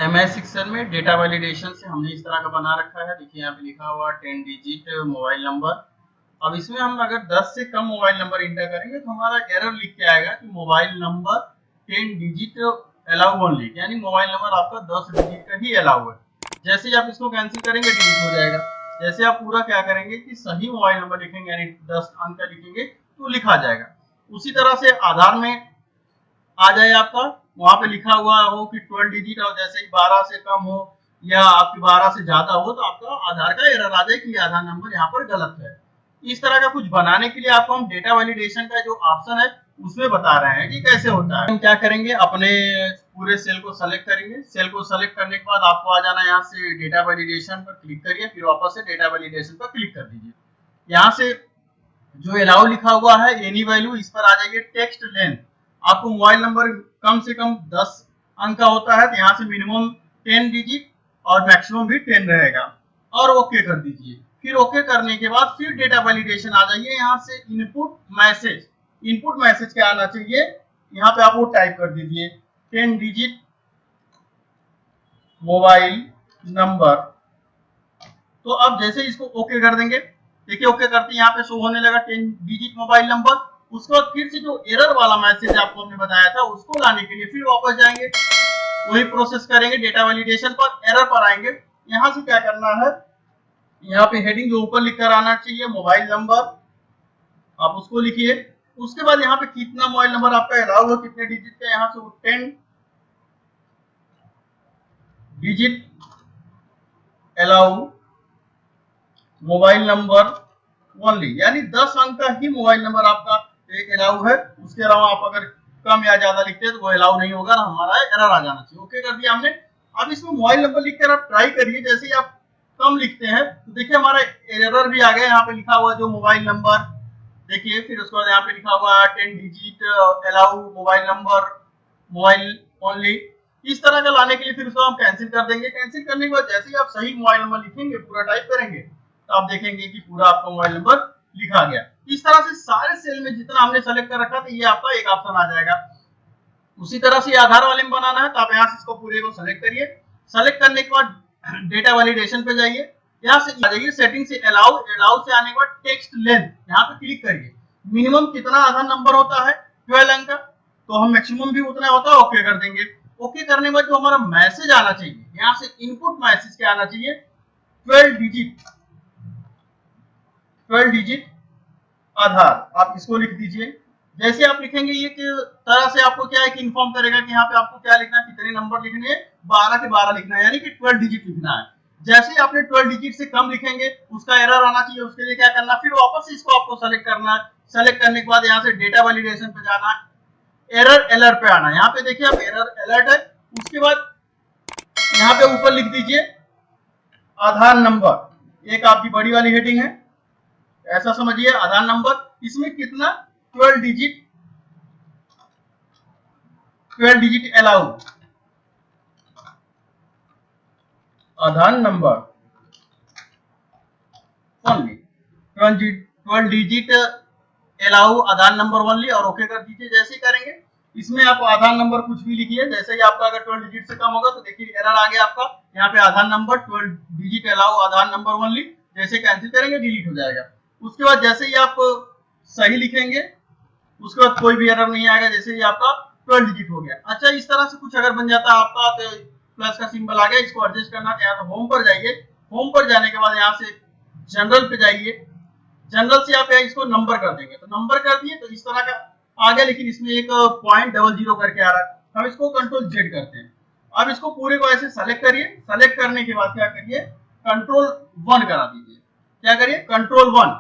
MS section में data validation से हमने इस तरह का बना रखा है। देखिए यहाँ पे लिखा हुआ 10 डिजिट मोबाइल नंबर। अब इसमें हम अगर 10 से कम मोबाइल नंबर इंटर करेंगे तो हमारा एरर लिख के आएगा कि mobile number 10 digit allow only, यानी मोबाइल नंबर आपका 10 डिजिट का ही अलाउ है। जैसे ही आप इसको कैंसिल करेंगे डिलीट हो जाएगा। जैसे आप पूरा क्या करेंगे कि सही मोबाइल नंबर लिखेंगे यानी 10 अंक का लिखेंगे तो लिखा जाएगा। उसी तरह से आधार में आ जाए आपका, वहां पे लिखा हुआ हो कि 12 डिजिट और जैसे ही 12 से कम हो या आपकी 12 से ज्यादा हो तो आपका आधार का एरर आ जाए कि आधार नंबर यहाँ पर गलत है। इस तरह का कुछ बनाने के लिए आपको हम डेटा वैलिडेशन का जो ऑप्शन है उसमें बता रहे हैं कि कैसे होता है। हम क्या करेंगे, अपने पूरे सेल को सेलेक्ट करेंगे। सेल को सेलेक्ट करने के बाद आपको आ जाना यहाँ से डेटा वैलिडेशन पर क्लिक करिए, फिर वापस से डेटा वैलिडेशन पर क्लिक कर दीजिए। यहाँ से जो अलाउ लिखा हुआ है एनी वैल्यू, इस पर आ जाइए। टेक्स्ट लेंथ, आपको मोबाइल नंबर कम से कम 10 अंक का होता है तो यहाँ से मिनिमम 10 डिजिट और मैक्सिमम भी 10 रहेगा और ओके कर दीजिए। फिर ओके करने के बाद फिर डेटा वैलिडेशन आ जाइए। यहाँ से इनपुट मैसेज, इनपुट मैसेज क्या आना चाहिए, यहाँ पे आप वो टाइप कर दीजिए 10 डिजिट मोबाइल नंबर। तो अब जैसे इसको ओके कर देंगे, देखिए ओके करते यहाँ पे शो होने लगा 10 डिजिट मोबाइल नंबर। उसके बाद फिर से जो एरर वाला मैसेज आपको हमने बताया था उसको लाने के लिए फिर वापस जाएंगे, वही प्रोसेस करेंगे। डेटा वैलिडेशन पर एरर पर आएंगे। यहाँ से क्या करना है, यहाँ पे हेडिंग जो ऊपर लिखकर आना चाहिए मोबाइल नंबर, आप उसको लिखिए। उसके बाद यहाँ पे कितना मोबाइल नंबर आपका अलाउ है, कितने डिजिट का, यहाँ से 10 digit allow mobile number only, यानी 10 अंक का ही मोबाइल नंबर आपका एक अलाउ है। उसके अलावा आप अगर कम या ज्यादा लिखते हैं तो वो अलाउ नहीं होगा, हमारा एरर आ जाना चाहिए। ओके कर दिया हमने। अब इसमें मोबाइल नंबर लिखकर आप ट्राई करिए। जैसे ही आप कम लिखते हैं तो देखिए हमारा एरर भी आ गया। यहाँ पे लिखा हुआ जो मोबाइल नंबर, देखिए फिर उसके बाद यहाँ पे लिखा हुआ 10 digit allow mobile number mobile only. इस तरह का लाने के लिए फिर उसको हम कैंसिल कर देंगे। कैंसिल करने के बाद जैसे ही आप सही मोबाइल नंबर लिखेंगे, पूरा टाइप करेंगे, तो आप देखेंगे कि पूरा आपका मोबाइल नंबर लिखा गया। इस तरह से सारे सेल में जितना हमने सेलेक्ट कर रखा था ये आपका एक ऑप्शन आ जाएगा। उसी तरह से आधार वाले में बनाना है तो आप यहाँ से इसको पूरे को सेलेक्ट करिए। सेलेक्ट करने के बाद डेटा वैलिडेशन पे जाइए। यहाँ से आ जाइए सेटिंग से अलाउ, अलाउ से आने के बाद टेक्स्ट लेंथ, यहाँ पे क्लिक करिए। मिनिमम कितना आधार नंबर होता है 12 अंक का, तो हम मैक्सिमम भी उतना होता है, ओके कर देंगे। ओके करने के बाद जो हमारा मैसेज आना चाहिए, यहाँ से इनपुट मैसेज क्या आना चाहिए, 12 डिजिट आधार, आप इसको लिख दीजिए। जैसे आप लिखेंगे ये तरह से आपको क्या है कि इन्फॉर्म करेगा कि यहाँ पे आपको क्या लिखना है, कितने नंबर लिखने हैं, 12 के 12 लिखना है, यानी कि 12 डिजिट लिखना है। जैसे ही आपने 12 डिजिट से कम लिखेंगे उसका एरर आना चाहिए। उसके लिए क्या करना, फिर वापस इसको आपको सेलेक्ट करना है। सेलेक्ट करने के बाद यहाँ से डेटा वैलिडेशन पे जाना, एरर अलर्ट पे आना। यहाँ पे देखिए अब एरर अलर्ट है। उसके बाद यहाँ पे ऊपर लिख दीजिए आधार नंबर, एक आपकी बड़ी वाली हेडिंग है, ऐसा समझिए आधार नंबर। इसमें कितना 12 डिजिट अलाउ आधार नंबर ओनली, 12 डिजिट अलाउ आधार नंबर ओनली और ओके कर दीजिए। जैसे ही करेंगे इसमें आप आधार नंबर कुछ भी लिखिए। जैसे ही आपका अगर 12 डिजिट से कम होगा तो देखिए एरर आ गया आपका। यहाँ पे आधार नंबर 12 डिजिट अलाउ आधार नंबर ओनली, जैसे कैंसिल करेंगे डिलीट हो जाएगा। उसके बाद जैसे ही आप सही लिखेंगे उसके बाद कोई भी एरर नहीं आएगा, जैसे ही आपका 12 डिजिट हो गया। अच्छा, इस तरह से कुछ अगर बन जाता है आपका तो प्लस का सिंबल आ गया, इसको एडजस्ट करना है तो होम पर जाइए। होम पर जाने के बाद यहाँ से जनरल पे जाइए। जनरल से आप इसको नंबर कर देंगे, तो नंबर कर दिए तो इस तरह का आ गया, लेकिन इसमें एक 0.00 करके आ रहा है। हम इसको कंट्रोल जेड करते हैं। अब इसको पूरे को ऐसे सेलेक्ट करिए। सेलेक्ट करने के बाद क्या करिए, कंट्रोल 1 करा दीजिए। क्या करिए, कंट्रोल 1।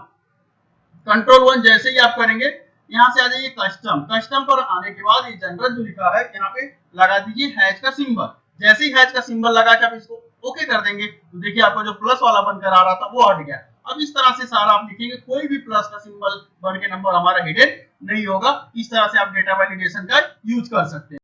कंट्रोल 1 जैसे ही आप करेंगे यहाँ से आ जाइए कस्टम। कस्टम पर आने के बाद ये जनरल जो लिखा है यहाँ पे लगा दीजिए हैश का सिंबल। जैसे ही हैश का सिंबल लगा के आप इसको ओके कर देंगे तो देखिए आपका जो प्लस वाला बनकर आ रहा था वो हट गया। अब इस तरह से सारा आप लिखेंगे, कोई भी प्लस का सिंबल बन के नंबर हमारा हिडन नहीं होगा। इस तरह से आप डेटा वैलिडेशन का यूज कर सकते हैं।